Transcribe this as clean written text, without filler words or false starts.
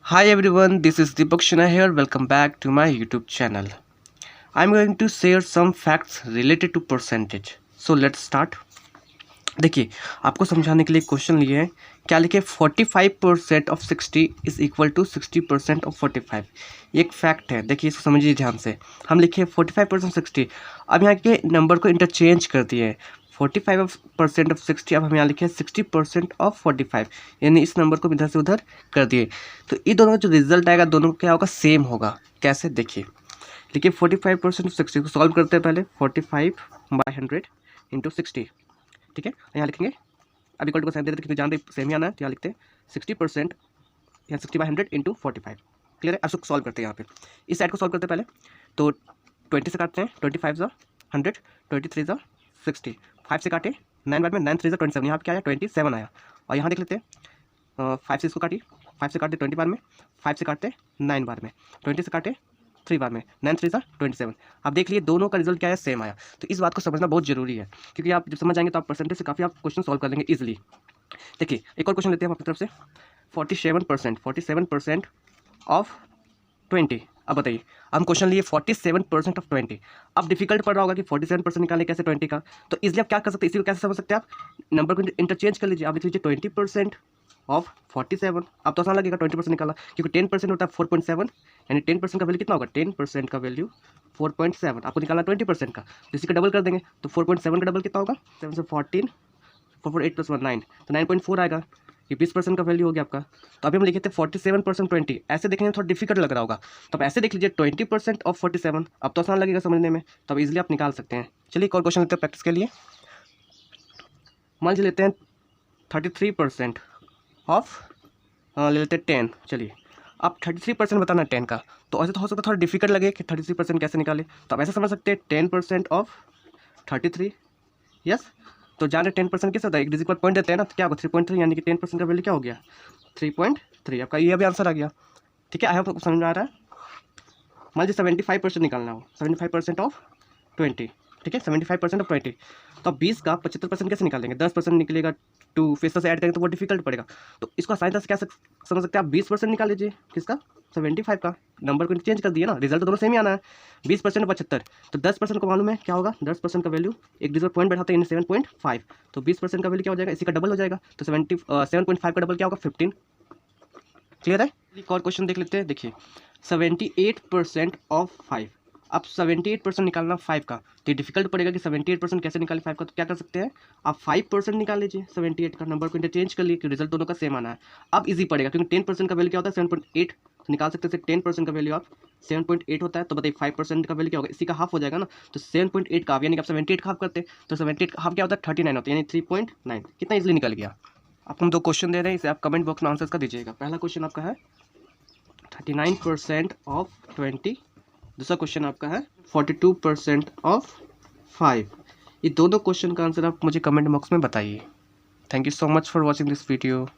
Hi everyone, this is Deepak Shina here. Welcome back to my YouTube channel. I'm going to share some facts related to percentage. So let's start. देखिए, आपको समझाने के लिए question लिए हैं। क्या लिखे 45% of 60 is equal to 60% of 45। ये एक फैक्ट है, देखिए इसको समझिए ध्यान से। हम लिखे 45% 60। अब यहाँ के नंबर को इंटरचेंज कर दिए। 45% ऑफ 60, अब हम यहाँ लिखे 60% ऑफ 45, यानी इस नंबर को इधर से उधर कर दिए। तो ये दोनों जो रिजल्ट आएगा दोनों क्या होगा, सेम होगा। कैसे, देखिए लिखिए 45% ऑफ 60 को सॉल्व करते हैं पहले। 45/100 इंटू 60, ठीक है। यहाँ लिखेंगे, अब इक्वल टू का साइन दे देते क्योंकि जान रहे सेम ही आना है, तो यहाँ लिखते हैं 60%, यहाँ 60/100 इंटू 45। क्लियर है। अब इसको सॉल्व करते हैं। यहाँ पे इस साइड को सॉल्व करते हैं पहले, तो 20 से काटते हैं। 25 ज़ा 100, 23 ज़ा 60, 5 से काटे 9 बार में, 9 3 ज़ा 27, यहाँ पे क्या आया 27 आया। और यहाँ देख लेते हैं 5 से इसको काटिए, 5 से काटते 20 बार में, 5 से काटते 9 बार में, 20 से काटे 3 बार में, 9 3 ज़ा 27। अब देख लिए दोनों का रिजल्ट क्या है, सेम आया। तो इस बात को समझना बहुत जरूरी है, क्योंकि आप जब समझ आएंगे तो आप परसेंटेज से काफ़ी आप क्वेश्चन सॉल्व कर लेंगे इजीली। देखिए एक और क्वेश्चन लेते हैं हम अपनी तरफ से। 47% ऑफ 20। अब बताइए, हम क्वेश्चन लिए 47% ऑफ 20। अब डिफिकल्ट पड़ रहा होगा कि 47% निकालें कैसे 20 का। तो इसलिए आप क्या कर सकते हैं, इसी को कैसे समझ सकते हैं, आप नंबर को इंटरचेंज कर लीजिए। आप लिख लीजिए 20% ऑफ 47। अब तो आसान लगेगा, 20% निकाला, क्योंकि 10% होता है 4.7, यानी 10% का वैल्यू कितना होगा, 10% का वैल्यू 4.7। आपको निकालना 20% का, तो इसी का डबल कर देंगे। तो 4.7 का डबल कितना होगा, 7 से 14, 4 8 + 1 9, तो 9.4 आएगा। ये 20% का वैल्यू हो गया आपका। तो अभी हम लिखे थे 47% 20। ऐसे देखने में थोड़ा डिफिकल्ट लग रहा होगा, तो आप ऐसे देख लीजिए 20% ऑफ 47। अब तो आसान लगेगा समझने में, तो अब इजीली आप निकाल सकते हैं। चलिए एक और क्वेश्चन लेते हैं प्रैक्टिस के लिए। मान लेते हैं 33% ऑफ ले लेते हैं 10। चलिए अब 33% बताना 10 का, तो ऐसे तो हो सकता है थोड़ा डिफिकल्ट लगे कि 33% कैसे निकाले। तो आप ऐसे समझ सकते हैं 10% ऑफ 33। यस, तो जान रहे 10% कैसे होता है, एक डिजिट पर पॉइंट देते हैं ना, तो क्या होगा 3.3, यानी कि 10% का वैल्यू क्या हो गया 3.3। आपका ये अभी आंसर आ गया। ठीक है, आई होप समझ में आ रहा है। मान लीजिए 75% निकालना हो, 75% ऑफ 20, ठीक है, 75% ऑफ 20। तो अब 20 का 75% कैसे निकालेंगे, 10% निकलेगा, टू फिर से ऐड करेंगे तो वो डिफिकल्ट पड़ेगा। तो इसको आसानी से क्या समझ सकते हैं आप, 20% निकाल लीजिए किसका, 75 का। नंबर को चेंज कर दिया ना, रिजल्ट तो दोनों सेम ही आना है। 20% 75, तो 10% को मालूम है क्या होगा, 10% का वैल्यू एक डिजिट पॉइंट बैठाते हैं, 7.5। तो 20% का वैल्यू क्या हो जाएगा, इसी का डबल हो जाएगा। तो 7.5 का डबल क्या होगा 15। क्लियर है। एक और क्वेश्चन देख लेते हैं। देखिए 78% ऑफ 5। अब 78% निकालना 5 का, तो ये डिफिकल्ट पड़ेगा कि 78% कैसे निकाले 5 का। तो क्या कर सकते हैं आप, 5% निकाल लीजिए 78 का, नंबर को इंटरचेंज कर लिए कि रिजल्ट दोनों का सेम आना है। अब इजी पड़ेगा, क्योंकि 10% का वैल्यू क्या होता है 7.8, तो निकाल सकते हैं 10% का वैल्यू आप 7.8 होता है। तो बताइए 5% का वैल्यू क्या होगा, इसी का हाफ हो जाएगा ना। तो 7.8 का हाफ, यानी कि आप 78 का हाफ करते हैं, तो 78 का हाफ क्या होता है 39 होता है, यानी 3.9। कितना इजीली निकल गया। आपको हम दो क्वेश्चन दे रहे हैं, इसे आप कमेंट बॉक्स में आंसर का दीजिएगा। पहला क्वेश्चन आपका है 39% ऑफ 20, दूसरा क्वेश्चन आपका है 42% ऑफ 5। ये दोनों क्वेश्चन का आंसर आप मुझे कमेंट बॉक्स में बताइए। Thank you so much for watching this video.